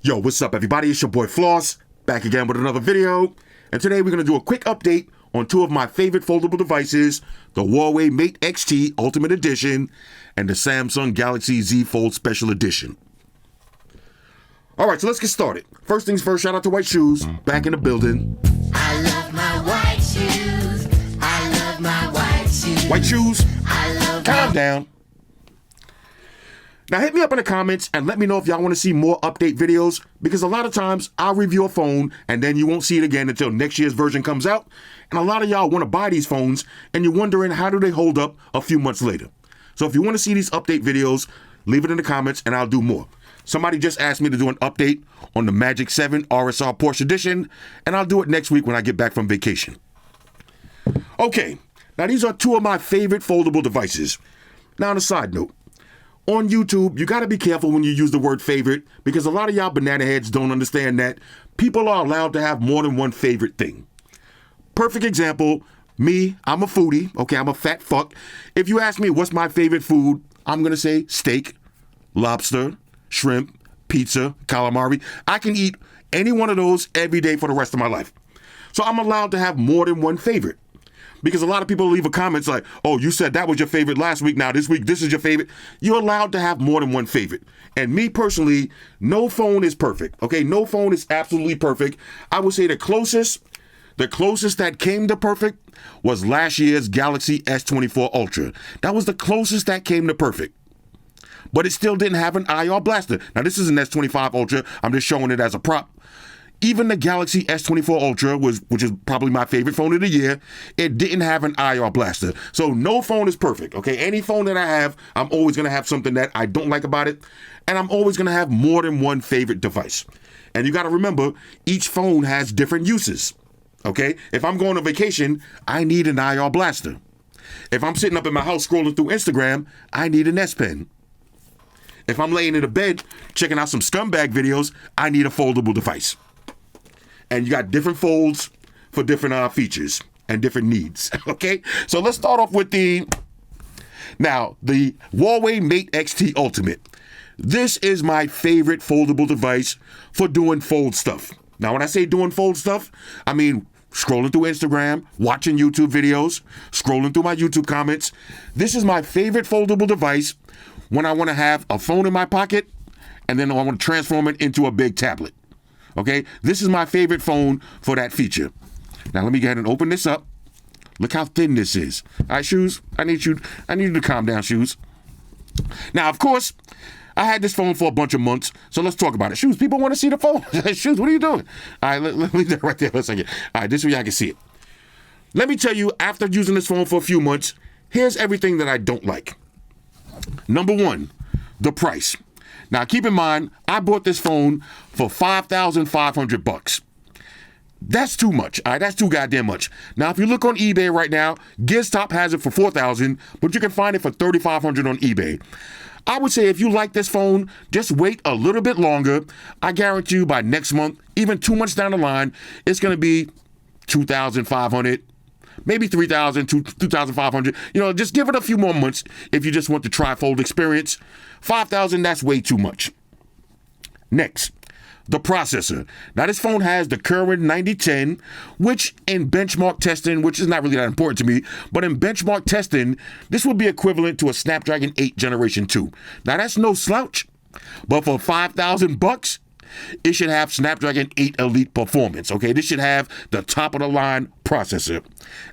Yo, what's up, everybody? It's your boy Floss, back again with another video. And today we're going to do a quick update on two of my favorite foldable devices, the Huawei Mate XT Ultimate Edition and the Samsung Galaxy Z Fold Special Edition. All right, so let's get started. First things first, shout out to White Shoes, back in the building. I love my white shoes. I love my white shoes. White Shoes, I love calm down. Now hit me up in the comments and let me know if y'all want to see more update videos, because a lot of times I'll review a phone and then you won't see it again until next year's version comes out. And a lot of y'all want to buy these phones and you're wondering how do they hold up a few months later. So if you want to see these update videos, leave it in the comments and I'll do more. Somebody just asked me to do an update on the Magic 7 RSR Porsche Edition, and I'll do it next week when I get back from vacation. Okay, now these are two of my favorite foldable devices. Now on a side note, on YouTube, you got to be careful when you use the word favorite, because a lot of y'all banana heads don't understand that people are allowed to have more than one favorite thing. Perfect example, me, I'm a foodie, okay, I'm a fat fuck. If you ask me what's my favorite food, I'm going to say steak, lobster, shrimp, pizza, calamari. I can eat any one of those every day for the rest of my life. So I'm allowed to have more than one favorite. Because a lot of people leave a comments like, oh, you said that was your favorite last week. Now this week, this is your favorite. You're allowed to have more than one favorite. And me personally, no phone is perfect. Okay, no phone is absolutely perfect. I would say the closest that came to perfect was last year's Galaxy S24 Ultra. That was the closest that came to perfect. But it still didn't have an IR blaster. Now this is an S25 Ultra. I'm just showing it as a prop. Even the Galaxy S24 Ultra, which is probably my favorite phone of the year, it didn't have an IR blaster. So no phone is perfect, okay? Any phone that I have, I'm always going to have something that I don't like about it, and I'm always going to have more than one favorite device. And you got to remember, each phone has different uses, okay? If I'm going on vacation, I need an IR blaster. If I'm sitting up in my house scrolling through Instagram, I need an S Pen. If I'm laying in a bed checking out some scumbag videos, I need a foldable device. And you got different folds for different features and different needs, okay? So let's start off with the Huawei Mate XT Ultimate. This is my favorite foldable device for doing fold stuff. Now, when I say doing fold stuff, I mean scrolling through Instagram, watching YouTube videos, scrolling through my YouTube comments. This is my favorite foldable device when I want to have a phone in my pocket and then I want to transform it into a big tablet. Okay, this is my favorite phone for that feature. Now let me go ahead and open this up. Look how thin this is. All right, Shoes, I need you to calm down, Shoes. Now, of course, I had this phone for a bunch of months, so let's talk about it. Shoes, people want to see the phone. Shoes, what are you doing? All right, let me leave that right there for a second. All right, this way I can see it. Let me tell you, after using this phone for a few months, here's everything that I don't like. Number one, the price. Now, keep in mind, I bought this phone for $5,500. That's too much. All right, that's too goddamn much. Now, if you look on eBay right now, GizTop has it for $4,000, but you can find it for $3,500 on eBay. I would say if you like this phone, just wait a little bit longer. I guarantee you by next month, even 2 months down the line, it's going to be $2,500. Maybe $3,000, $2,500. You know, just give it a few more months if you just want the tri-fold experience. $5,000, that's way too much. Next, the processor. Now, this phone has the current 9010, which in benchmark testing, which is not really that important to me, but in benchmark testing, this would be equivalent to a Snapdragon 8 Generation 2. Now, that's no slouch, but for $5,000, it should have Snapdragon 8 Elite performance, okay? This should have the top-of-the-line processor.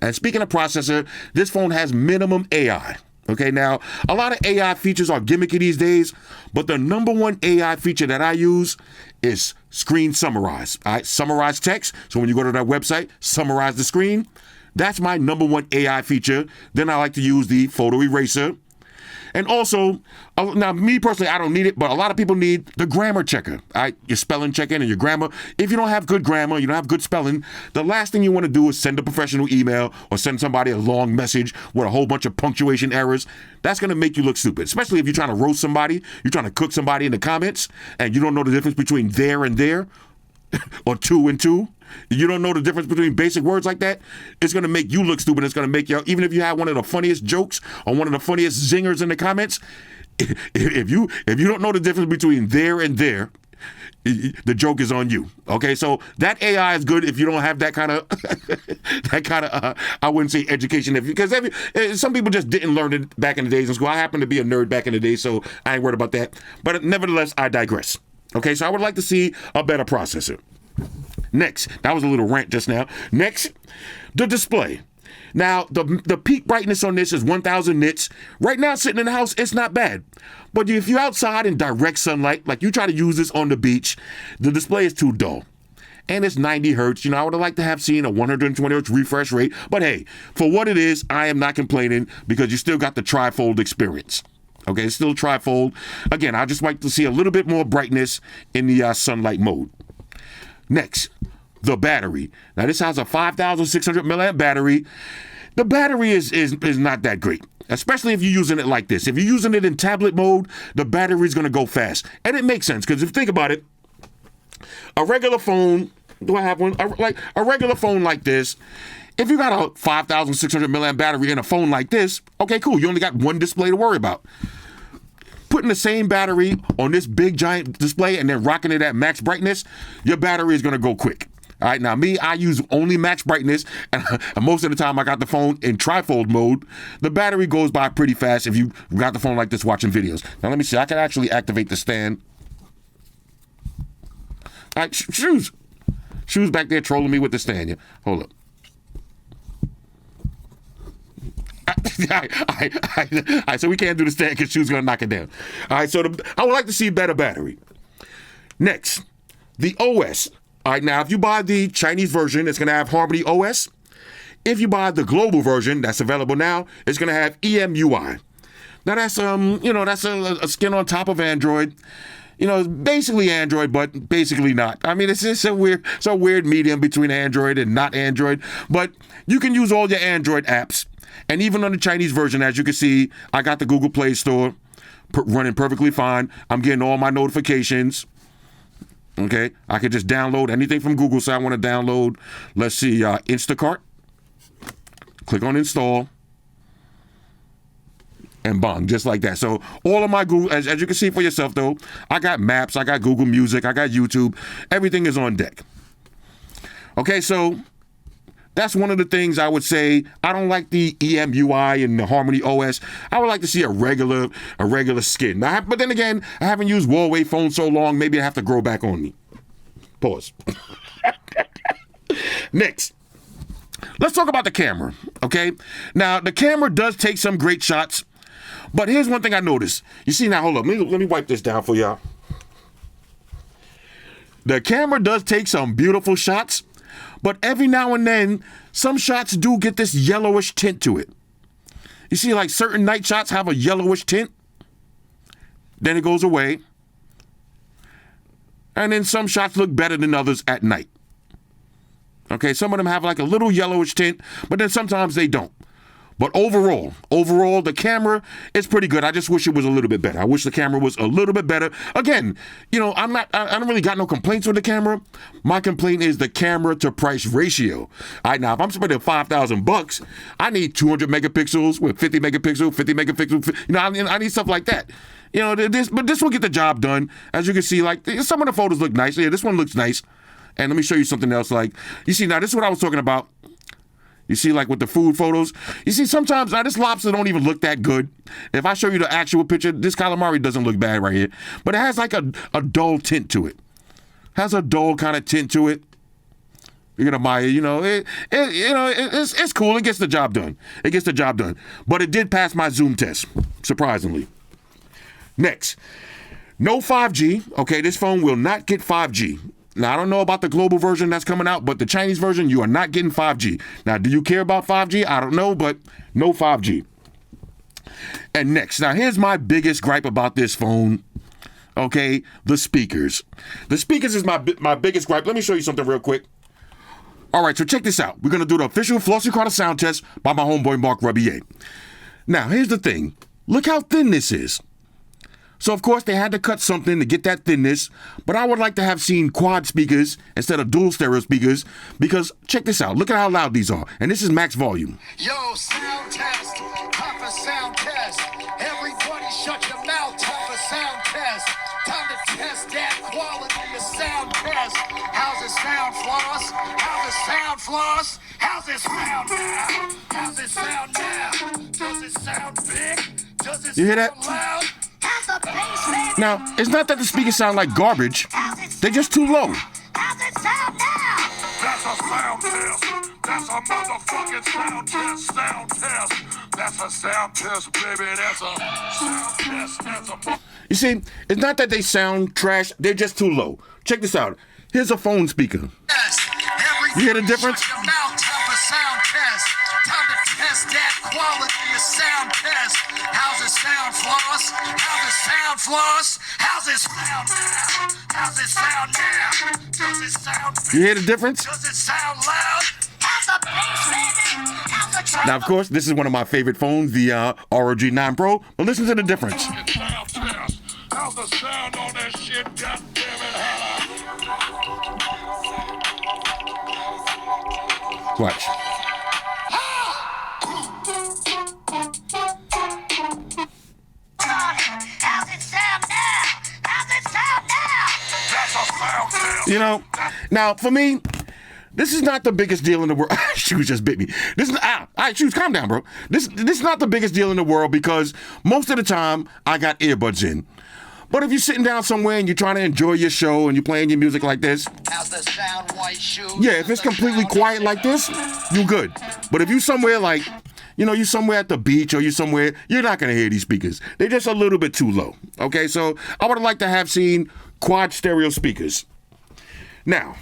And speaking of processor, this phone has minimum AI, okay? Now, a lot of AI features are gimmicky these days, but the number one AI feature that I use is screen summarize, all right? Summarize text, so when you go to that website, summarize the screen. That's my number one AI feature. Then I like to use the photo eraser. And also, now me personally, I don't need it, but a lot of people need the grammar checker, all right? Your spelling checker and your grammar. If you don't have good grammar, you don't have good spelling, the last thing you want to do is send a professional email or send somebody a long message with a whole bunch of punctuation errors. That's going to make you look stupid, especially if you're trying to roast somebody, you're trying to cook somebody in the comments, and you don't know the difference between there and there or two and two. You don't know the difference between basic words like that. It's going to make you look stupid. It's going to make you, even if you have one of the funniest jokes or one of the funniest zingers in the comments, if you don't know the difference between there and there, the joke is on you. Okay, so that AI is good if you don't have that kind of I wouldn't say education, because some people just didn't learn it back in the days in school. I happen to be a nerd back in the day, so I ain't worried about that. But nevertheless, I digress. Okay, so I would like to see a better processor. Next, that was a little rant just now. Next, the display. Now, the peak brightness on this is 1,000 nits. Right now, sitting in the house, it's not bad. But if you're outside in direct sunlight, like you try to use this on the beach, the display is too dull. And it's 90 hertz. I would have liked to have seen a 120 hertz refresh rate. But hey, for what it is, I am not complaining, because you still got the trifold experience. Okay, it's still trifold. Again, I just like to see a little bit more brightness in the sunlight mode. Next, the battery. Now, this has a 5,600 milliamp battery. The battery is not that great, especially if you're using it like this. If you're using it in tablet mode, the battery is going to go fast. And it makes sense, because if you think about it, a regular phone, do I have one? Like a regular phone like this, if you got a 5,600 milliamp battery in a phone like this, okay, cool. You only got one display to worry about. Putting the same battery on this big giant display and then rocking it at max brightness, your battery is going to go quick. All right, now me, I use only max brightness, and most of the time I got the phone in trifold mode. The battery goes by pretty fast if you got the phone like this watching videos. Now let me see, I can actually activate the stand. All right, Shoes back there trolling me with the stand. Yeah. Hold up. All right, so we can't do the stand because Shoes gonna knock it down. All right, so I would like to see better battery. Next, the OS. All right, now if you buy the Chinese version, it's gonna have Harmony OS. If you buy the global version that's available now, it's gonna have EMUI. Now that's that's a skin on top of Android. It's basically Android, but basically not. I mean, it's just a weird medium between Android and not Android. But you can use all your Android apps. And even on the Chinese version, as you can see, I got the Google Play Store running perfectly fine. I'm getting all my notifications. Okay, I could just download anything from Google. So I want to download, let's see, Instacart. Click on install. And bang, just like that. So all of my Google, as you can see for yourself though, I got Maps, I got Google Music, I got YouTube. Everything is on deck. Okay, so that's one of the things I would say. I don't like the EMUI and the Harmony OS. I would like to see a regular skin. But then again, I haven't used Huawei phone so long, maybe I have to grow back on me. Pause. Next, let's talk about the camera, okay? Now, the camera does take some great shots, but here's one thing I noticed. You see, now, hold up, let me wipe this down for y'all. The camera does take some beautiful shots, but every now and then, some shots do get this yellowish tint to it. You see, like certain night shots have a yellowish tint, then it goes away, and then some shots look better than others at night. Okay, some of them have like a little yellowish tint, but then sometimes they don't. But overall, the camera is pretty good. I just wish it was a little bit better. I wish the camera was a little bit better. Again, I don't really got no complaints with the camera. My complaint is the camera to price ratio. All right, now if I'm spending $5,000, I need 200 megapixels with 50 megapixels. I need stuff like that. But this will get the job done. As you can see, like some of the photos look nice. Yeah, this one looks nice. And let me show you something else. Like, you see, now this is what I was talking about. You see, like with the food photos, you see sometimes, now this lobster don't even look that good. If I show you the actual picture, this calamari doesn't look bad right here, but it has like a dull tint to it. Has a dull kind of tint to it. You're gonna buy it, it's cool. It gets the job done. But it did pass my Zoom test, surprisingly. Next, no 5G. Okay, this phone will not get 5G. Now, I don't know about the global version that's coming out, but the Chinese version, you are not getting 5G. Now, do you care about 5G? I don't know, but no 5G. And next, now here's my biggest gripe about this phone. Okay, the speakers. The speakers is my biggest gripe. Let me show you something real quick. All right, so check this out. We're going to do the official Flossy Carter sound test by my homeboy Mark Rebier. Now, here's the thing. Look how thin this is. So, of course, they had to cut something to get that thinness, but I would like to have seen quad speakers instead of dual stereo speakers, because check this out. Look at how loud these are. And this is max volume. Yo, sound test. Papa sound test. Everybody shut your mouth. Papa sound test. Time to test that quality of sound test. How's it sound, Floss? How's it sound, Floss? How's it sound now? How's it sound now? Does it sound big? Does it You hear sound that? loud? How's the bass, baby? Now, it's not that the speakers sound like garbage. They're just too low. How's it sound now? That's a sound test. That's a motherfucking sound test. Sound test. That's a sound test, baby. That's a sound test. That's a. You see, it's not that they sound trash. They're just too low. Check this out. Here's a phone speaker. Yes. You hear the difference? Shut your mouth, time for sound test. Time to test that quality of sound test. How's it sound, Floss? How's it sound, Floss? How's it sound now? How's it sound now? Does it sound big? You hear the difference? Does it sound loud? How's the bass, baby? How's the treble? Now, of course, this is one of my favorite phones, the ROG 9 Pro. But listen to the difference. Sound test. How's the sound on that shit? God damn it, Watch. How's it sound now? How's it sound now? That's a sound test. You know, now for me, this is not the biggest deal in the world. Shoes just bit me. This is all right, Shoes, calm down, bro. This is not the biggest deal in the world because most of the time I got earbuds in. But if you're sitting down somewhere and you're trying to enjoy your show and you're playing your music like this, How's the sound, White Shoes? yeah, if it's completely quiet like this, you good. But if you somewhere like, you know, you somewhere at the beach or you somewhere, you're not gonna hear these speakers. They're just a little bit too low. Okay, so I would have liked to have seen quad stereo speakers. Now,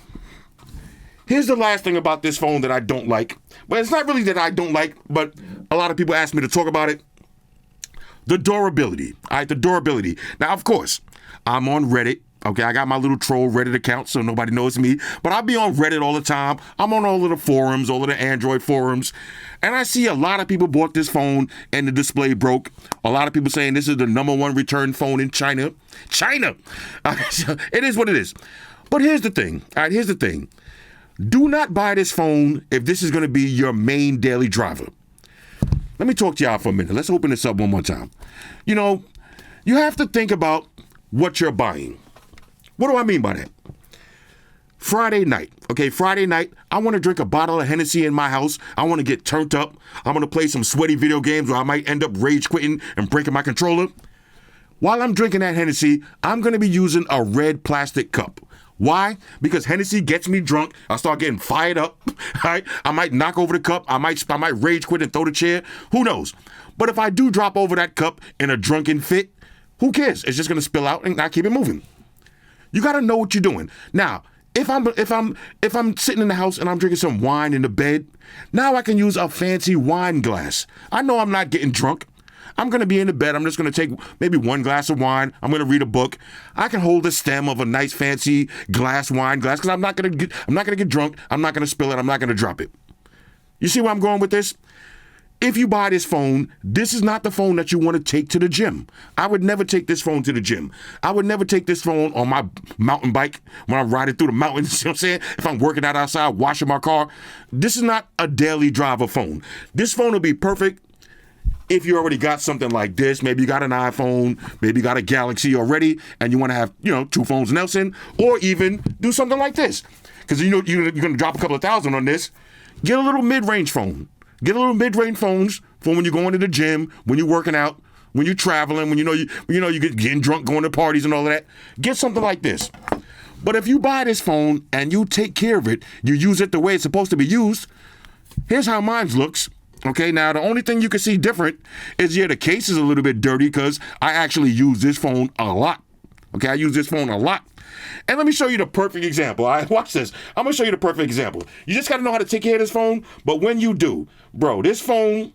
here's the last thing about this phone that I don't like. But it's not really that I don't like, but a lot of people ask me to talk about it. The durability. All right, the durability. Now, of course, I'm on Reddit. Okay, I got my little troll Reddit account, so nobody knows me. But I'll be on Reddit all the time. I'm on all of the forums, all of the Android forums. And I see a lot of people bought this phone and the display broke. A lot of people saying this is the #1 return phone in China. China! It is what it is. But here's the thing. All right, here's the thing. Do not buy this phone if this is going to be your main daily driver. Let me talk to y'all for a minute. Let's open this up one more time. You know, you have to think about what you're buying. What do I mean by that? Friday night. Okay, Friday night, I want to drink a bottle of Hennessy in my house. I want to get turned up. I'm going to play some sweaty video games where I might end up rage quitting and breaking my controller. While I'm drinking that Hennessy, I'm going to be using a red plastic cup. Why? Because Hennessy gets me drunk. I start getting fired up. Right? I might knock over the cup. I might rage quit and throw the chair. Who knows? But if I do drop over that cup in a drunken fit, who cares? It's just gonna spill out and I keep it moving. You gotta know what you're doing. Now, if I'm sitting in the house and I'm drinking some wine in the bed, now I can use a fancy wine glass. I know I'm not getting drunk. I'm going to be in the bed. I'm just going to take maybe one glass of wine. I'm going to read a book. I can hold the stem of a nice fancy wine glass because I'm not going to get drunk. I'm not going to spill it. I'm not going to drop it. You see where I'm going with this? If you buy this phone, this is not the phone that you want to take to the gym. I would never take this phone to the gym. I would never take this phone on my mountain bike when I'm riding through the mountains, you know what I'm saying? If I'm working out outside, washing my car. This is not a daily driver phone. This phone will be perfect if you already got something like this. Maybe you got an iPhone, maybe you got a Galaxy already, and you want to have, two phones Nelson, or even do something like this. Because you're going to drop a couple of thousand on this. Get a little mid-range phone. Get a little mid-range phones for when you're going to the gym, when you're working out, when you're traveling, when you get getting drunk, going to parties and all of that. Get something like this. But if you buy this phone and you take care of it, you use it the way it's supposed to be used, here's how mine looks. Okay, now the only thing you can see different is, the case is a little bit dirty because I actually use this phone a lot. Okay, I use this phone a lot. And let me show you the perfect example. All right, watch this. I'm going to show you the perfect example. You just got to know how to take care of this phone. But when you do, bro, this phone,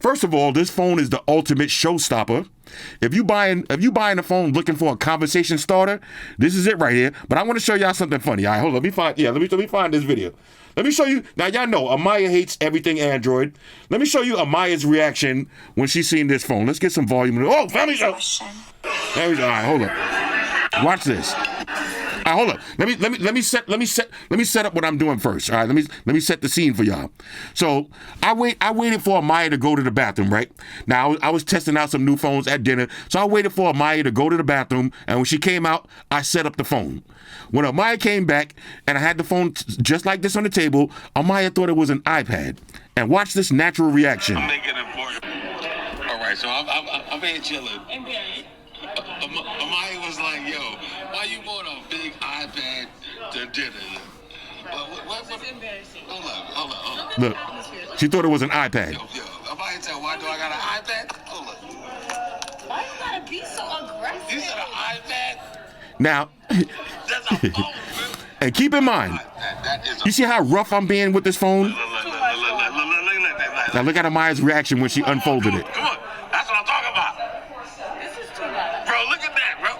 first of all, this phone is the ultimate showstopper. If you buying a phone looking for a conversation starter, this is it right here. But I want to show y'all something funny. All right, hold on. Let me find this video. Let me show you. Now, y'all know Amaya hates everything Android. Let me show you Amaya's reaction when she's seen this phone. Let's get some volume. Oh, family show. There we go. All right, hold on. Watch this. Hold up. Let me set up what I'm doing first. All right, let me set the scene for y'all. So I waited for Amaya to go to the bathroom, right? Now I was testing out some new phones at dinner, so I waited for Amaya to go to the bathroom, and when she came out, I set up the phone. When Amaya came back and I had the phone just like this on the table, Amaya thought it was an iPad. And watch this natural reaction. I'm making it important. All right, so I'm here chilling. Amaya was like, yo, why you bought a big iPad to dinner? What? Embarrassing. Hold up. Look, she thought it was an iPad. Yo, Amaya said, why do I got an iPad? Hold up. Why you gotta be so aggressive? You said an iPad? Now, That's a phone, man. and keep in mind, you see how rough I'm being with this phone? Now look at Amaya's reaction when she unfolded it. Come on, that's what I'm talking about. This is too much. Bro, look at that, bro.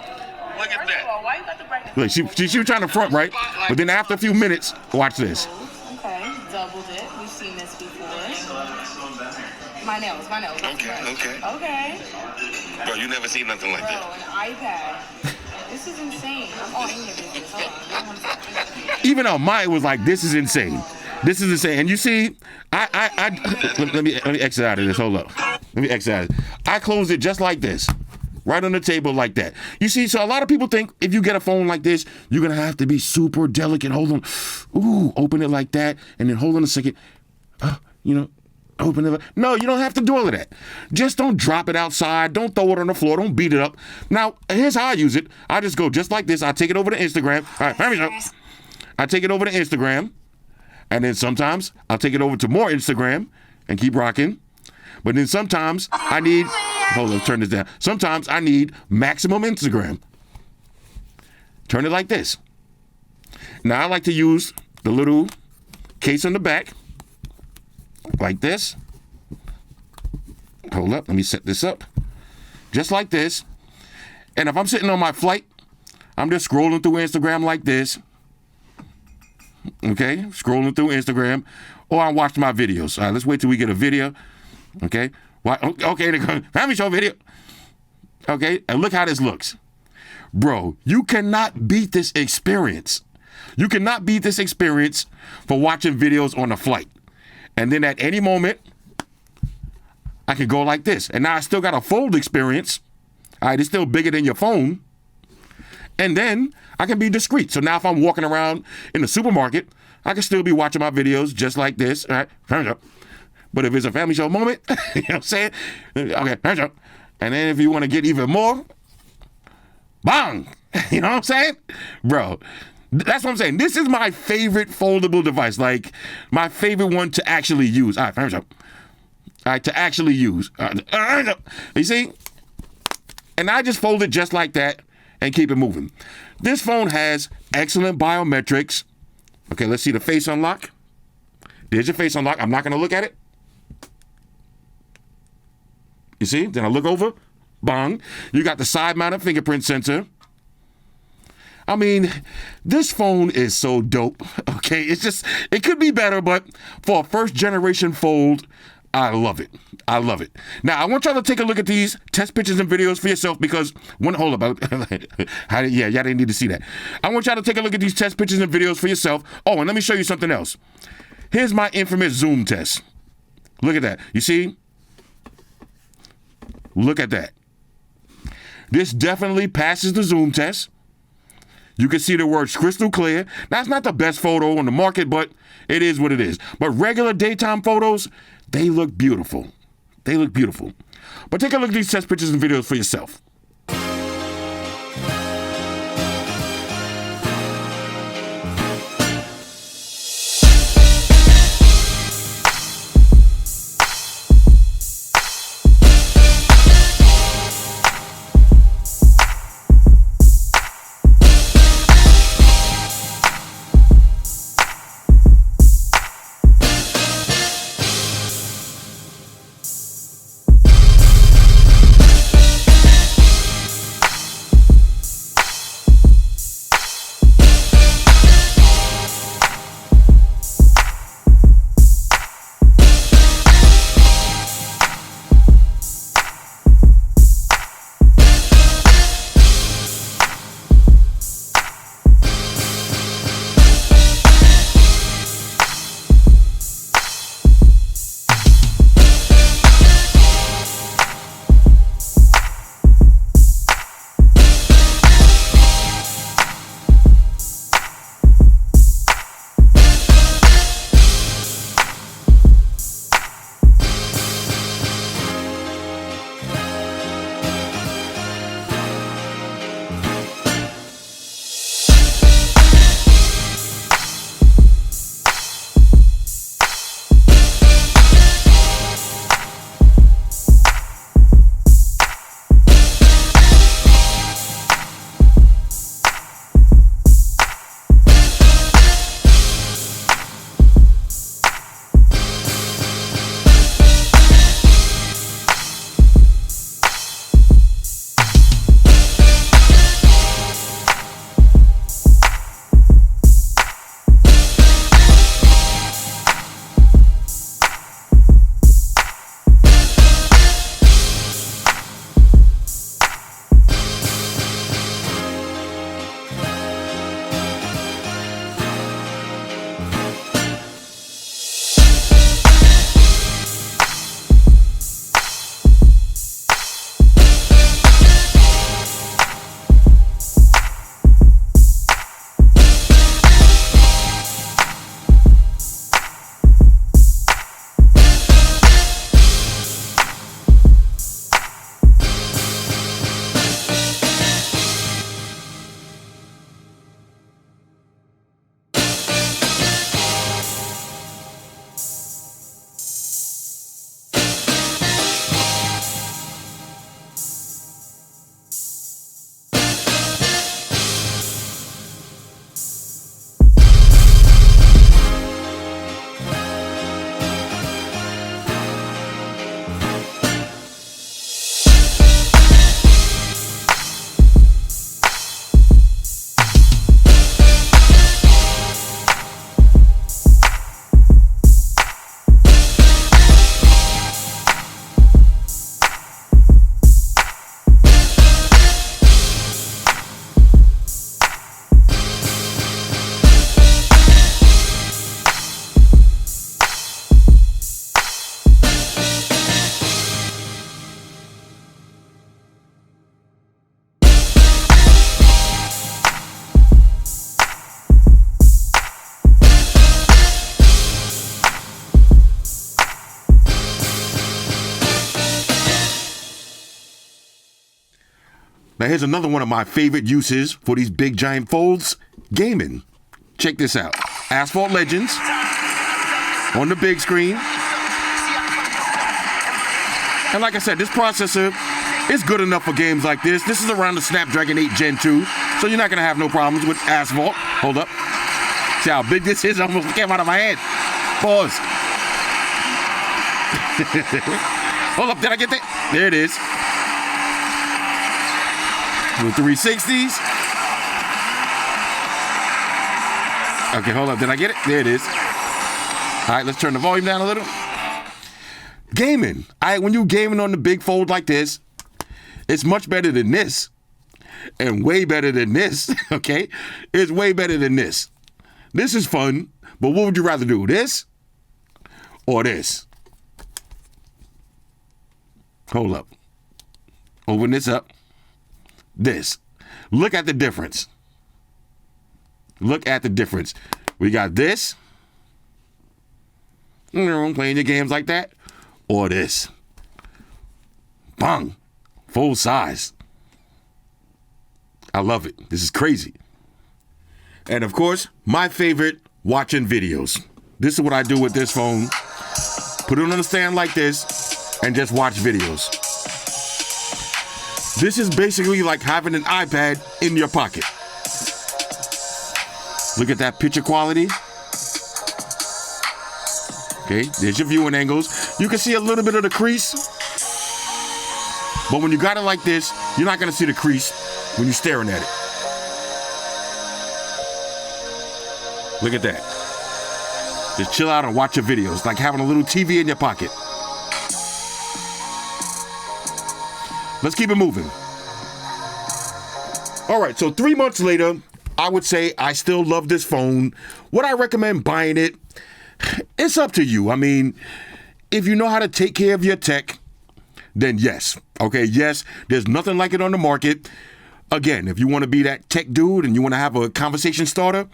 Look at First of that. all, why you got the bright? Look, she was trying to front, right? But then after a few minutes, watch this. Okay, doubled it. We've seen this before. My nails. Okay. Bro, you never seen nothing like Bro, that. an iPad. This is insane. I'm all in your business. Hold on. Even Amaya was like, "This is insane. This is insane." And you see, let me exit out of this. Hold up. Let me exit out of it. I closed it just like this. Right on the table like that. You see, so a lot of people think if you get a phone like this, you're going to have to be super delicate. Hold on. Ooh, open it like that. And then hold on a second. Open it. No, you don't have to do all of that. Just don't drop it outside. Don't throw it on the floor. Don't beat it up. Now, here's how I use it. I just go just like this. I take it over to Instagram. All right, I take it over to Instagram. And then sometimes I'll take it over to more Instagram and keep rocking. But then sometimes I need, hold on, turn this down. Sometimes I need maximum Instagram. Turn it like this. Now I like to use the little case on the back, like this. Hold up, let me set this up. Just like this. And if I'm sitting on my flight, I'm just scrolling through Instagram like this. Okay, scrolling through Instagram, or I watch my videos. All right, let's wait till we get a video. Okay, okay, family show video. Okay, and look how this looks. Bro, you cannot beat this experience. You cannot beat this experience for watching videos on a flight. And then at any moment, I can go like this. And now I still got a fold experience. All right, it's still bigger than your phone. And then I can be discreet. So now if I'm walking around in the supermarket, I can still be watching my videos just like this. All right, but if it's a family show moment, you know what I'm saying? Okay, and then if you want to get even more, bang! You know what I'm saying? Bro, that's what I'm saying. This is my favorite foldable device. Like, my favorite one to actually use. All right, to actually use. You see? And I just fold it just like that and keep it moving. This phone has excellent biometrics. Okay, let's see the face unlock. There's your face unlock. I'm not going to look at it. You see? Then I look over. Bang. You got the side-mounted fingerprint sensor. I mean, this phone is so dope. Okay, it's just, it could be better, but for a first-generation fold, I love it. I love it. Now, I want y'all to take a look at these test pictures and videos for yourself because, hold up. Y'all didn't need to see that. I want y'all to take a look at these test pictures and videos for yourself. Oh, and let me show you something else. Here's my infamous zoom test. Look at that. You see? Look at that. This definitely passes the zoom test. You can see the words crystal clear. That's not the best photo on the market, but it is what it is. But regular daytime photos, they look beautiful. They look beautiful. But take a look at these test pictures and videos for yourself. here's another one of my favorite uses for these big giant folds, gaming. Check this out. Asphalt Legends on the big screen. And like I said, this processor is good enough for games like this. This is around the Snapdragon 8 Gen 2, so you're not gonna have no problems with Asphalt. Hold up. See how big this is? Almost came out of my head. Pause. Hold up, did I get that? There it is. With 360s. Okay, hold up, did I get it? There it is. All right, let's turn the volume down a little. Gaming. All right, when you're gaming on the big fold like this, it's much better than this. And way better than this, okay? It's way better than this. This is fun, but what would you rather do, this or this? Hold up. Open this up. This. Look at the difference. Look at the difference. We got this. Playing your games like that. Or this. Bang. Full size. I love it. This is crazy. And of course, my favorite, watching videos. This is what I do with this phone. Put it on a stand like this and just watch videos. This is basically like having an iPad in your pocket. Look at that picture quality. Okay, there's your viewing angles. You can see a little bit of the crease. But when you got it like this, you're not gonna see the crease when you're staring at it. Look at that. Just chill out and watch your videos, like having a little TV in your pocket. Let's keep it moving. All right, so 3 months later, I would say I still love this phone. Would I recommend buying it? It's up to you. I mean, if you know how to take care of your tech, then yes. Okay, yes, there's nothing like it on the market. Again, if you want to be that tech dude and you want to have a conversation starter,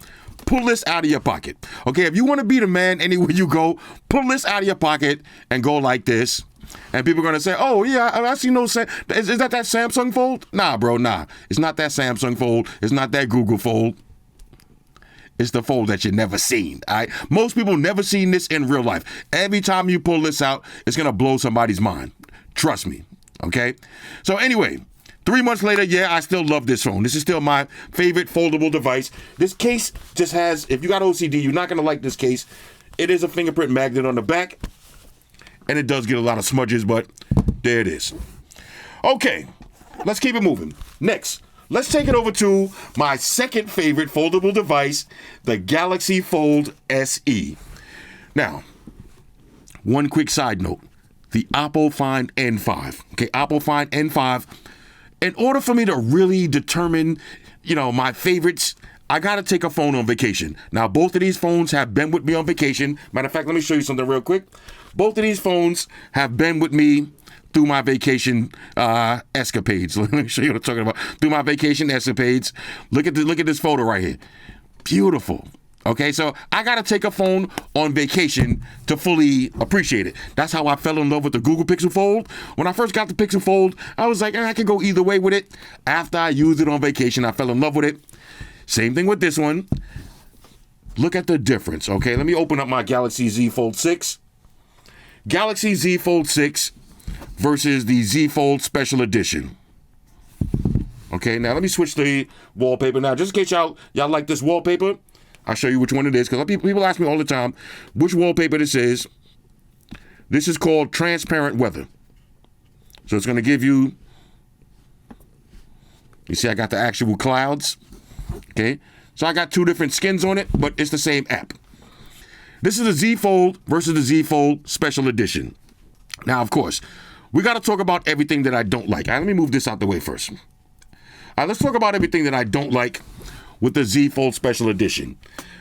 pull this out of your pocket. Okay, if you want to be the man anywhere you go, pull this out of your pocket and go like this. And people are going to say, oh, yeah, I see no... Is that Samsung Fold? Nah, bro, nah. It's not that Samsung Fold. It's not that Google Fold. It's the fold that you never seen, all right? Most people never seen this in real life. Every time you pull this out, it's going to blow somebody's mind. Trust me, okay? So anyway, 3 months later, yeah, I still love this phone. This is still my favorite foldable device. This case just has... If you got OCD, you're not going to like this case. It is a fingerprint magnet on the back. And it does get a lot of smudges, but there it is. Okay, let's keep it moving. Next, let's take it over to my second favorite foldable device, the Galaxy Fold SE. Now, one quick side note, the Oppo Find N5. Okay, Oppo Find N5. In order for me to really determine, my favorites, I gotta take a phone on vacation. Now, both of these phones have been with me on vacation. Matter of fact, let me show you something real quick. Both of these phones have been with me through my vacation escapades. Let me show you what I'm talking about. Through my vacation escapades. Look at this photo right here. Beautiful. Okay, so I gotta take a phone on vacation to fully appreciate it. That's how I fell in love with the Google Pixel Fold. When I first got the Pixel Fold, I was like, I could go either way with it. After I used it on vacation, I fell in love with it. Same thing with this one. Look at the difference, okay? Let me open up my Galaxy Z Fold 6. Galaxy Z Fold 6 versus the Z Fold Special Edition. Okay, now let me switch the wallpaper. Now, just in case y'all like this wallpaper, I'll show you which one it is, because people ask me all the time which wallpaper this is. This is called Transparent Weather. So it's going to give you see I got the actual clouds. Okay, so I got two different skins on it, but it's the same app. This is the Z Fold versus the Z Fold Special Edition. Now, of course, we got to talk about everything that I don't like. All right, let me move this out the way first. All right, let's talk about everything that I don't like with the Z Fold Special Edition.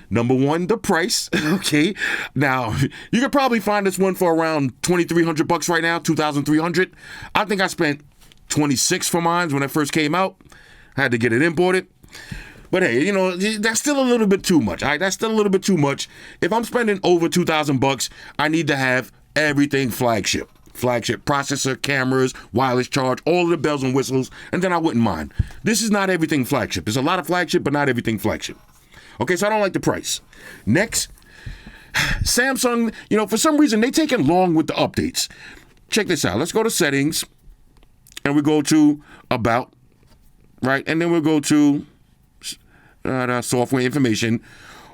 Number one, the price. Okay, now you could probably find this one for around $2,300 right now, $2,300. I think I spent $26 for mine when it first came out. I had to get it imported. But hey, that's still a little bit too much. All right, that's still a little bit too much. If I'm spending over $2,000, I need to have everything flagship. flagship processor, cameras, wireless charge, all of the bells and whistles, and then I wouldn't mind. This is not everything flagship. There's a lot of flagship, but not everything flagship. Okay, so I don't like the price. Next, Samsung, for some reason, they taking long with the updates. Check this out. Let's go to settings, and we go to about, right? And then we'll go to software information.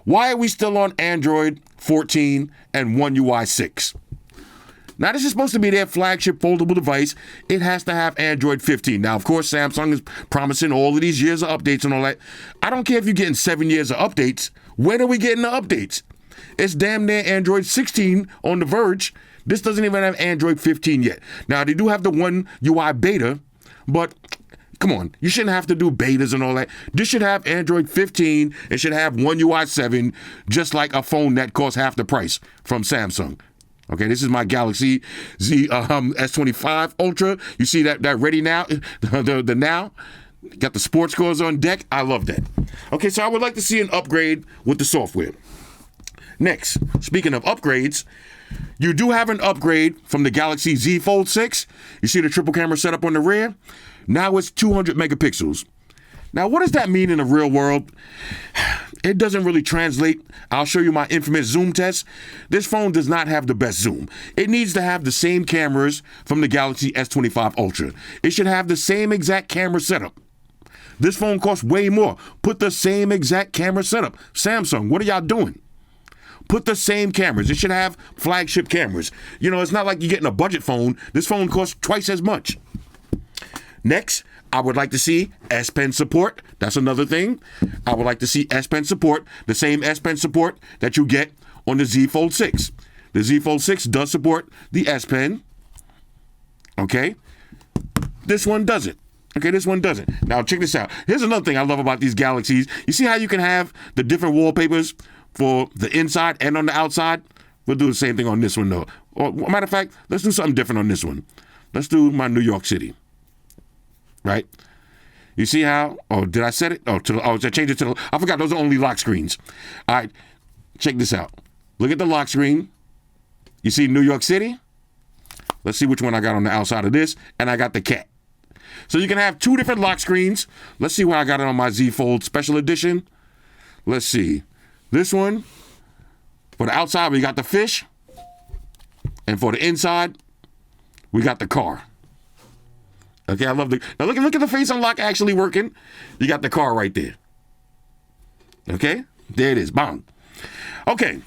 Why are we still on Android 14 and One UI 6? Now, this is supposed to be their flagship foldable device. It has to have Android 15. Now, of course, Samsung is promising all of these years of updates and all that. I don't care if you're getting 7 years of updates. When are we getting the updates? It's damn near Android 16 on the verge. This doesn't even have Android 15 yet. Now, they do have the One UI beta, but come on, you shouldn't have to do betas and all that. This should have Android 15. It should have One UI 7, just like a phone that costs half the price from Samsung. Okay, this is my Galaxy Z S25 Ultra. You see that ready now, the now. Got the sports scores on deck. I love that. Okay, so I would like to see an upgrade with the software. Next, speaking of upgrades, you do have an upgrade from the Galaxy Z Fold 6. You see the triple camera setup on the rear? Now it's 200 megapixels. Now, what does that mean in the real world? It doesn't really translate. I'll show you my infamous zoom test. This phone does not have the best zoom. It needs to have the same cameras from the Galaxy S25 Ultra. It should have the same exact camera setup. This phone costs way more. Put the same exact camera setup. Samsung, what are y'all doing? Put the same cameras. It should have flagship cameras. It's not like you're getting a budget phone. This phone costs twice as much. Next, I would like to see S Pen support. That's another thing. I would like to see S Pen support, the same S Pen support that you get on the Z Fold 6. The Z Fold 6 does support the S Pen. Okay? This one doesn't. Okay, this one doesn't. Now, check this out. Here's another thing I love about these Galaxies. You see how you can have the different wallpapers for the inside and on the outside? We'll do the same thing on this one, though. Or, matter of fact, let's do something different on this one. Let's do my New York City. Right? You see how? Oh, did I set it? I changed it to the... I forgot, those are only lock screens. All right, check this out. Look at the lock screen. You see New York City? Let's see which one I got on the outside of this. And I got the cat. So you can have two different lock screens. Let's see where I got it on my Z Fold Special Edition. Let's see. This one, for the outside, we got the fish. And for the inside, we got the car. Okay, I love the... Now look at the face unlock actually working. You got the car right there. Okay, there it is. Bang. Okay,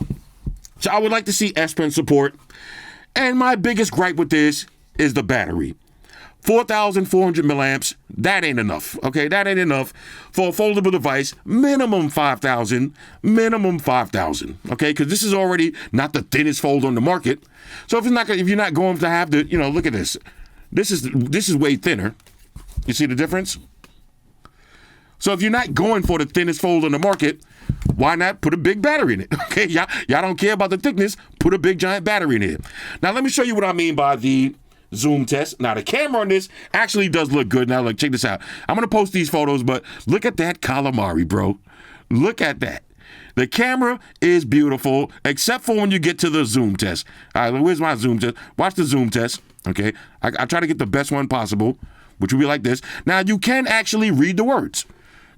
so I would like to see S Pen support. And my biggest gripe with this is the battery. 4,400 milliamps, that ain't enough. Okay, that ain't enough for a foldable device. Minimum 5,000. Minimum 5,000. Okay, because this is already not the thinnest fold on the market. So if you're not going to have the, look at this. This is way thinner. You see the difference? So if you're not going for the thinnest fold on the market, why not put a big battery in it? Okay, y'all don't care about the thickness. Put a big giant battery in it. Now let me show you what I mean by the zoom test. Now the camera on this actually does look good. Now look, check this out. I'm gonna post these photos, but look at that calamari, bro. Look at that. The camera is beautiful, except for when you get to the zoom test. All right, where's my zoom test? Watch the zoom test. Okay, I try to get the best one possible, which will be like this. Now you can actually read the words.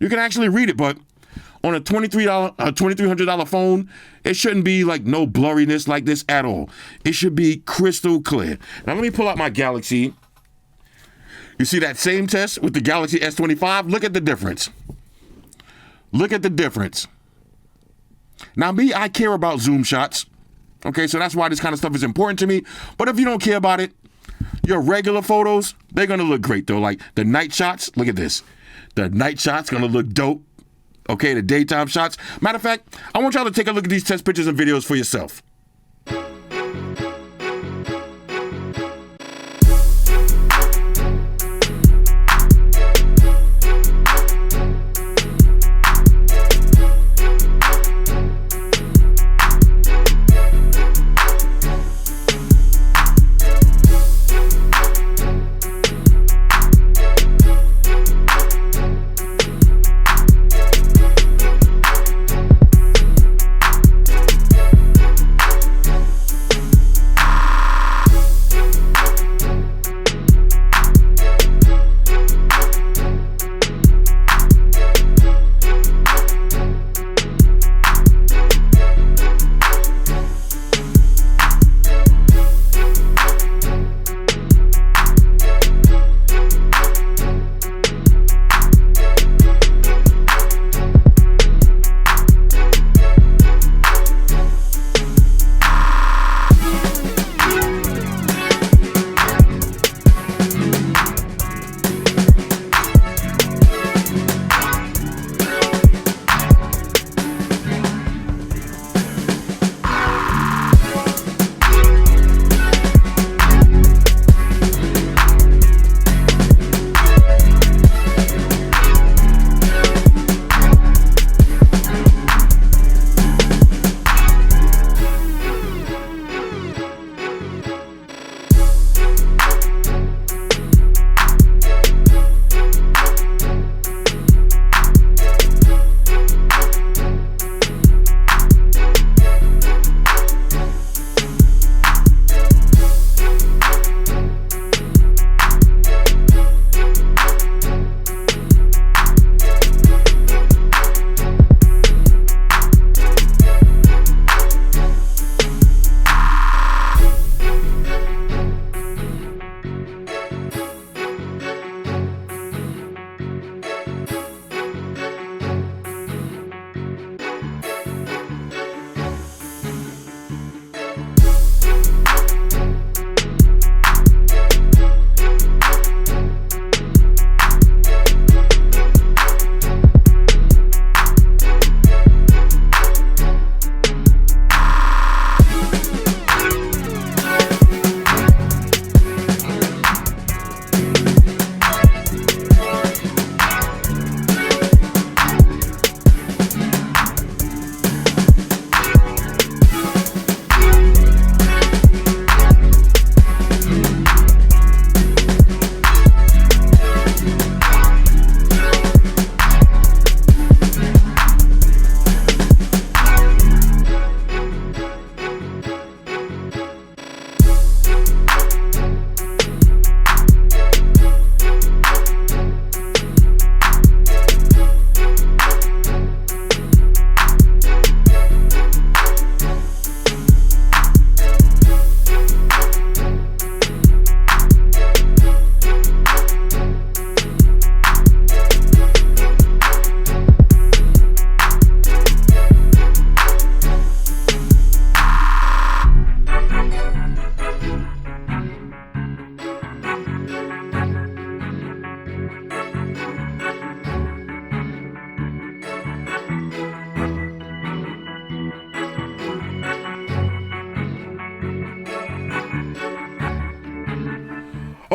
You can actually read it, but on a $2,300 phone, it shouldn't be like no blurriness like this at all. It should be crystal clear. Now let me pull out my Galaxy. You see that same test with the Galaxy S25? Look at the difference. Look at the difference. Now me, I care about zoom shots. Okay, so that's why this kind of stuff is important to me. But if you don't care about it, your regular photos, they're going to look great, though. Like the night shots, look at this. The night shots going to look dope. Okay, the daytime shots. Matter of fact, I want y'all to take a look at these test pictures and videos for yourself.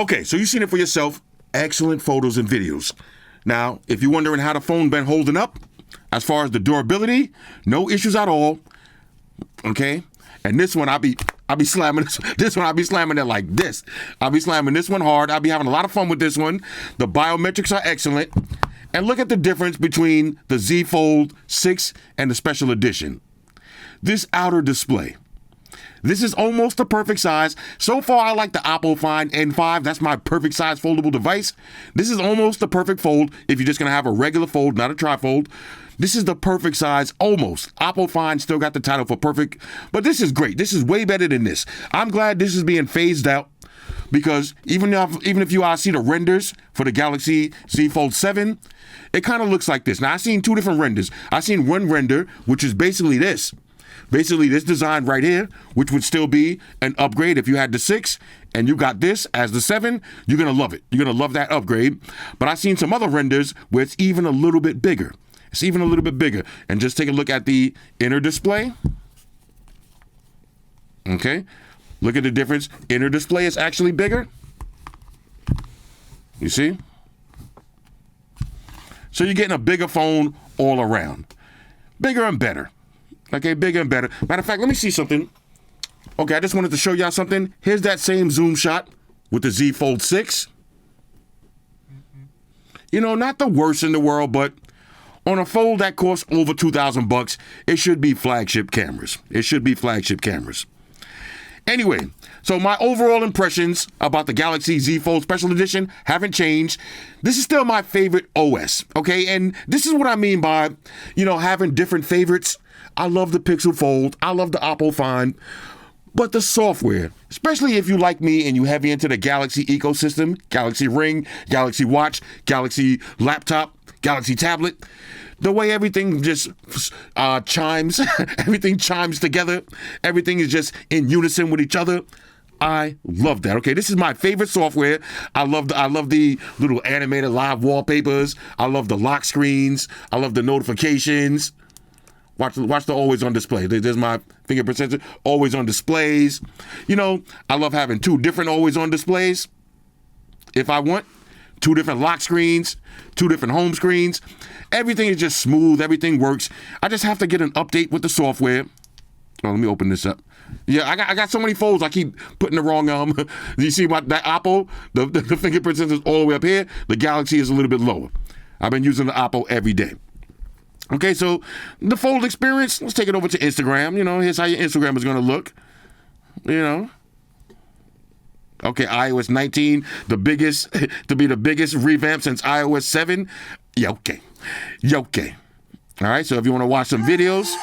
Okay, so you've seen it for yourself. Excellent photos and videos. Now, if you're wondering how the phone been holding up, as far as the durability, no issues at all. Okay, and this one I'll be slamming this one. I'll be slamming it like this. I'll be slamming this one hard. I'll be having a lot of fun with this one. The biometrics are excellent, and look at the difference between the Z Fold 6 and the Special Edition. This outer display. This is almost the perfect size. So far, I like the Oppo Find N5. That's my perfect size foldable device. This is almost the perfect fold if you're just going to have a regular fold, not a trifold. This is the perfect size, almost. Oppo Find still got the title for perfect, but this is great. This is way better than this. I'm glad this is being phased out because even if you see the renders for the Galaxy Z Fold 7, it kind of looks like this. Now, I've seen two different renders. I've seen one render, which is basically this. Basically, this design right here, which would still be an upgrade if you had the 6 and you got this as the 7, you're going to love it. You're going to love that upgrade. But I've seen some other renders where it's even a little bit bigger. It's even a little bit bigger. And just take a look at the inner display. Okay. Look at the difference. Inner display is actually bigger. You see? So you're getting a bigger phone all around. Bigger and better. Okay, bigger and better. Matter of fact, let me see something. Okay, I just wanted to show y'all something. Here's that same zoom shot with the Z Fold 6. You know, not the worst in the world, but on a fold that costs over $2,000, it should be flagship cameras. It should be flagship cameras. Anyway, so my overall impressions about the Galaxy Z Fold Special Edition haven't changed. This is still my favorite OS, okay? And this is what I mean by, having different favorites. I love the Pixel Fold. I love the Oppo Find. But the software, especially if you like me and you heavy into the Galaxy ecosystem, Galaxy Ring, Galaxy Watch, Galaxy Laptop, Galaxy Tablet, the way everything just chimes, everything chimes together, everything is just in unison with each other. I love that. Okay, this is my favorite software. I love the little animated live wallpapers. I love the lock screens. I love the notifications. Watch the always on display. There's my fingerprint sensor, always on displays. I love having two different always on displays. If I want, two different lock screens, two different home screens. Everything is just smooth. Everything works. I just have to get an update with the software. Oh, let me open this up. Yeah, I got so many folds. I keep putting the wrong You see that Oppo, the fingerprint sensor is all the way up here. The Galaxy is a little bit lower. I've been using the Oppo every day. Okay, so the fold experience, let's take it over to Instagram. Here's how your Instagram is going to look. Okay, iOS 19, to be the biggest revamp since iOS 7. Yeah, okay. All right, so if you want to watch some videos,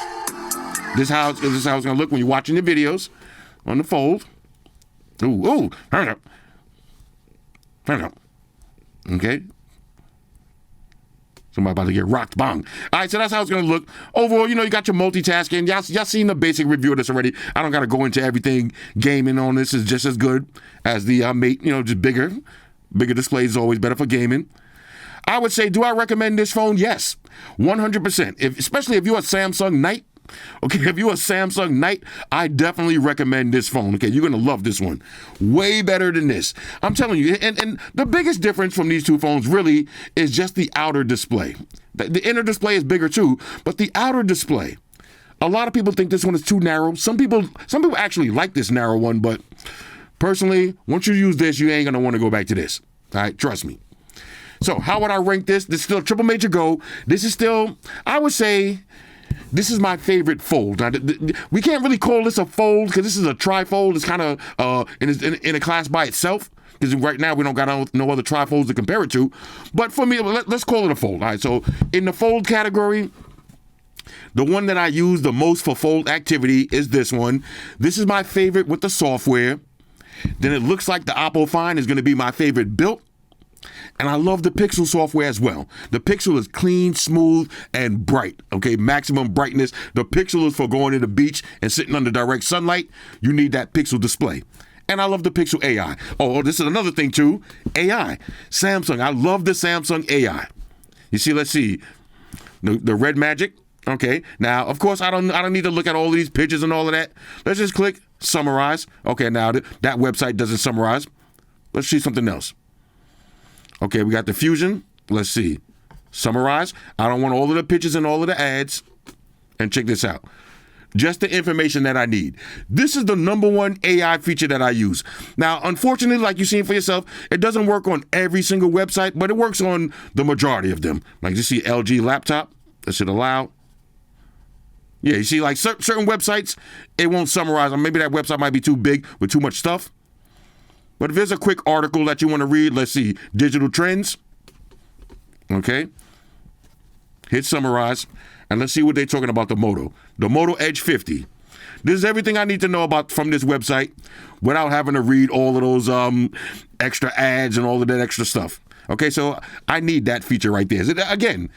this is how it's going to look when you're watching the videos on the fold. Ooh, turn it up. Okay. Somebody about to get rocked bong. All right, so that's how it's going to look. Overall, you got your multitasking. Y'all seen the basic review of this already. I don't got to go into everything. Gaming on this is just as good as the Mate, just bigger. Bigger display is always better for gaming. I would say, do I recommend this phone? Yes, 100%. Especially if you're a Samsung Knight. Okay, if you're a Samsung Knight, I definitely recommend this phone. Okay, you're going to love this one. Way better than this. I'm telling you. And the biggest difference from these two phones really is just the outer display. The inner display is bigger too, but the outer display. A lot of people think this one is too narrow. Some people actually like this narrow one, but personally, once you use this, you ain't going to want to go back to this. All right, trust me. So how would I rank this? This is still a triple major go. This is still, I would say, this is my favorite fold. Now, we can't really call this a fold because this is a trifold. It's kind of in a class by itself because right now we don't got no other trifolds to compare it to. But for me, let's call it a fold. All right, so in the fold category, the one that I use the most for fold activity is this one. This is my favorite with the software. Then it looks like the Oppo Find is going to be my favorite built. And I love the Pixel software as well. The Pixel is clean, smooth, and bright. Okay, maximum brightness. The Pixel is for going to the beach and sitting under direct sunlight. You need that Pixel display. And I love the Pixel AI. Oh, this is another thing too. AI. Samsung. I love the Samsung AI. You see, let's see. The red magic. Okay. Now, of course, I don't need to look at all of these pictures and all of that. Let's just click summarize. Okay, now that website doesn't summarize. Let's see something else. Okay, we got the Fusion. Let's see. Summarize. I don't want all of the pictures and all of the ads. And check this out. Just the information that I need. This is the #1 AI feature that I use. Now, unfortunately, like you've seen for yourself, it doesn't work on every single website, but it works on the majority of them. Like you see LG laptop, that should allow. Yeah, you see like certain websites, it won't summarize. Or maybe that website might be too big with too much stuff. But if there's a quick article that you want to read, let's see, digital trends. Okay. Hit summarize. And let's see what they're talking about the Moto Edge 50. This is everything I need to know about from this website without having to read all of those extra ads and all of that extra stuff. Okay, so I need that feature right there. Again,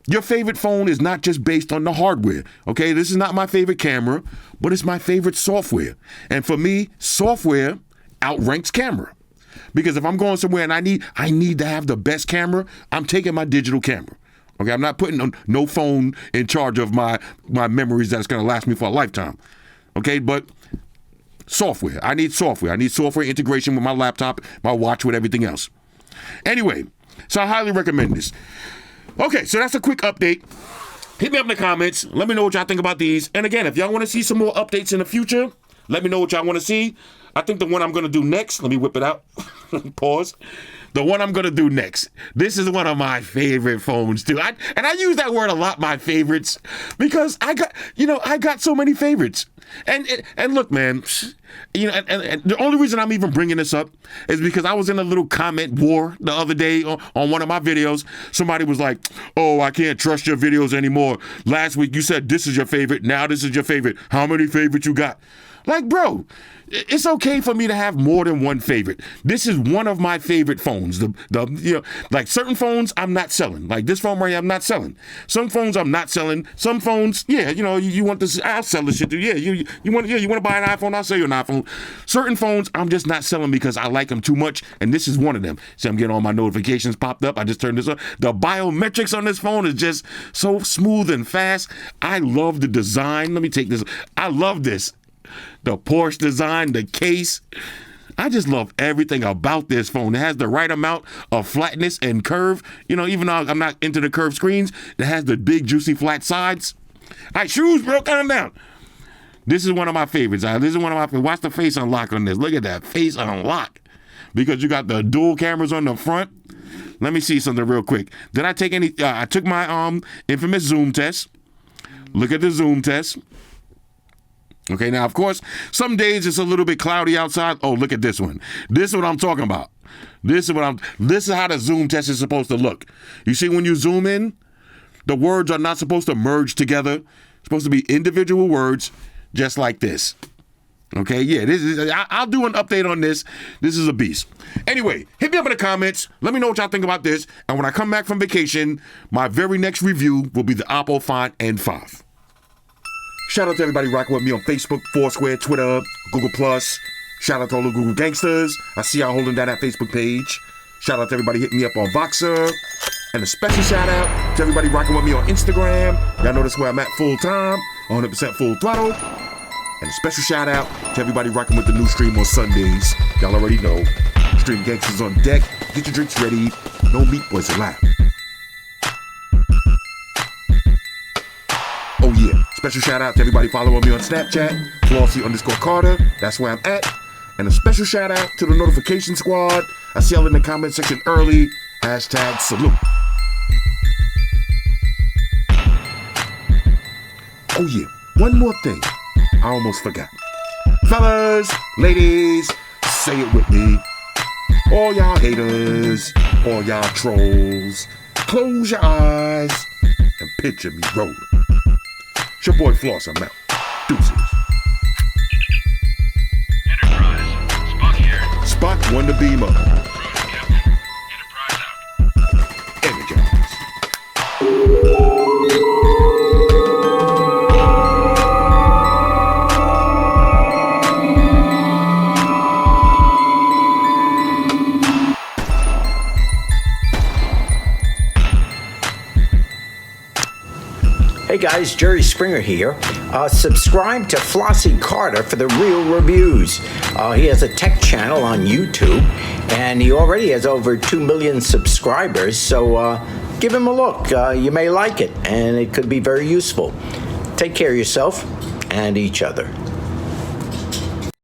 your favorite phone is not just based on the hardware. Okay, this is not my favorite camera, but it's my favorite software. And for me, software outranks camera. Because if I'm going somewhere and I need to have the best camera, I'm taking my digital camera. Okay, I'm not putting no phone in charge of my memories that's going to last me for a lifetime. Okay, but software. I need software. I need software integration with my laptop, my watch, with everything else. Anyway, so I highly recommend this. Okay, so that's a quick update. Hit me up in the comments. Let me know what y'all think about these. And again, if y'all want to see some more updates in the future, let me know what y'all want to see. I think the one I'm going to do next, let me whip it out. Pause. The one I'm going to do next. This is one of my favorite phones, too. I use that word a lot, my favorites, because I got so many favorites. And look, man, and the only reason I'm even bringing this up is because I was in a little comment war the other day on one of my videos. Somebody was like, oh, I can't trust your videos anymore. Last week you said this is your favorite. Now this is your favorite. How many favorites you got? Like, bro, it's okay for me to have more than one favorite. This is one of my favorite phones. Like certain phones I'm not selling. Like this phone right here, I'm not selling. Some phones I'm not selling. Some phones, yeah, you want this, I'll sell this shit to you. Yeah, you want to buy an iPhone, I'll sell you an iPhone. Certain phones I'm just not selling because I like them too much, and this is one of them. See, I'm getting all my notifications popped up. I just turned this on. The biometrics on this phone is just so smooth and fast. I love the design. Let me take this. I love this. The Porsche design, the case. I just love everything about this phone. It has the right amount of flatness and curve. Even though I'm not into the curved screens, it has the big, juicy, flat sides. All right, shoes, bro, calm down. This is one of my favorites. Watch the face unlock on this. Look at that face unlock. Because you got the dual cameras on the front. Let me see something real quick. Did I take any? I took my infamous zoom test. Look at the zoom test. Okay, now, of course, some days it's a little bit cloudy outside. Oh, look at this one. This is what I'm talking about. This is how the zoom test is supposed to look. You see, when you zoom in, the words are not supposed to merge together. It's supposed to be individual words, just like this. Okay, yeah, I'll do an update on this. This is a beast. Anyway, hit me up in the comments. Let me know what y'all think about this. And when I come back from vacation, my very next review will be the Oppo Find N5. Shout out to everybody rocking with me on Facebook, Foursquare, Twitter, Google+. Shout out to all the Google gangsters. I see y'all holding down that Facebook page. Shout out to everybody hitting me up on Voxer. And a special shout out to everybody rocking with me on Instagram. Y'all know that's where I'm at full time, 100% full throttle. And a special shout out to everybody rocking with the new stream on Sundays. Y'all already know. Stream gangsters on deck. Get your drinks ready. No meat boys allowed. Oh yeah, special shout out to everybody following me on Snapchat, Flossy_Carter, that's where I'm at. And a special shout out to the notification squad. I see y'all in the comment section early. #salute. Oh yeah, one more thing. I almost forgot. Fellas, ladies, say it with me. All y'all haters, all y'all trolls, close your eyes and picture me rolling. It's your boy Floss, I'm out. Deuces. Enterprise, Spot here. Spot one to beam up. Captain. Enterprise out. Energize. Hey guys. guys, Jerry Springer here. Subscribe to Flossy Carter for the real reviews. He has a tech channel on YouTube, and he already has over 2 million subscribers, so give him a look. You may like it, and it could be very useful. Take care of yourself and each other.